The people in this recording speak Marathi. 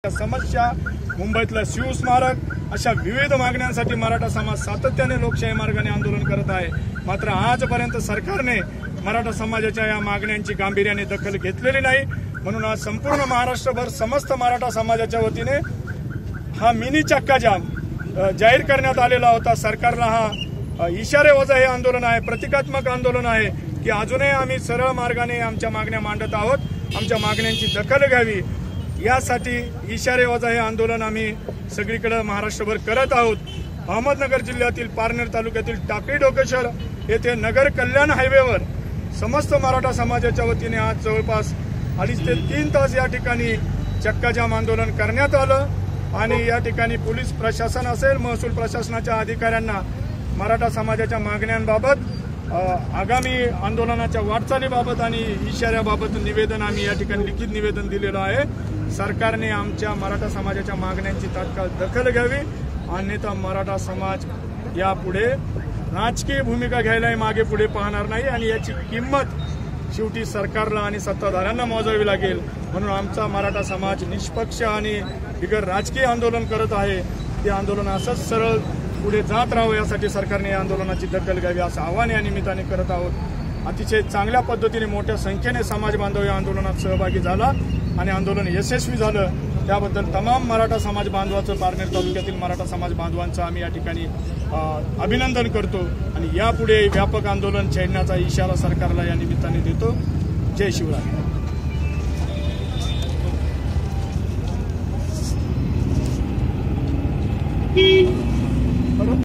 समस्या, मुंबईतलं शिवस्मारक अशा विविध मागण्यांसाठी मराठा समाज सातत्याने लोकशाही मार्गाने आंदोलन करत आहे। मात्र आजपर्यंत सरकारने मराठा समाजाच्या या मागण्यांची गांभीर्याने दखल घेतलेली नाही। म्हणून आज संपूर्ण महाराष्ट्रभर समस्त मराठा समाजाच्या वतीने हा मिनी चक्का जाम जाहीर करण्यात आलेला होता। सरकारला हा इशारे वजा हे आंदोलन आहे, प्रतिकात्मक आंदोलन आहे की अजूनही आम्ही सरळ मार्गाने आमच्या मागण्या मांडत आहोत, आमच्या मागण्यांची दखल घ्यावी यासाठी इशारे वजा हे आंदोलन आम्ही सगळीकडे महाराष्ट्रभर करत आहोत। अहमदनगर जिल्ह्यातील पारनेर तालुक्यातील टाकळी डोकेश्वर येथे नगर कल्याण हायवेवर समस्त मराठा समाजाच्या वतीने आज जवळपास 2.5 ते 3 तास या ठिकाणी चक्काजाम आंदोलन करण्यात आलं आणि या ठिकाणी पोलीस प्रशासन असेल, महसूल प्रशासनाच्या अधिकाऱ्यांना मराठा समाजाच्या मागण्यांबाबत आगामी आंदोलनाच्या वाटचालीबाबत आणि इशाऱ्याबाबत निवेदन आम्ही या ठिकाणी लिखित निवेदन दिलेलं आहे। सरकारने आमच्या मराठा समाजाच्या मागण्यांची तात्काळ दखल घ्यावी, अन्यथा मराठा समाज यापुढे राजकीय भूमिका घ्यायला मागे पुढे पाहणार नाही आणि याची किंमत शेवटी सरकारला आणि सत्ताधाऱ्यांना मोजावी लागेल। म्हणून आमचा मराठा समाज निष्पक्ष आणि बिगर राजकीय आंदोलन करत आहे। ते आंदोलन असंच सरळ पुढे जात राहावं यासाठी सरकारने या आंदोलनाची दखल घ्यावी असं आवाहन या निमित्ताने करत आहोत। अतिशय चांगल्या पद्धतीने मोठ्या संख्येने समाज बांधव या आंदोलनात सहभागी झाला आणि आंदोलन यशस्वी झालं, त्याबद्दल तमाम मराठा समाज बांधवांचं, पारनेर तालुक्यातील मराठा समाज बांधवांचं आम्ही या ठिकाणी अभिनंदन करतो आणि यापुढे व्यापक आंदोलन छेडण्याचा इशारा सरकारला या निमित्ताने देतो। जय शिवराय।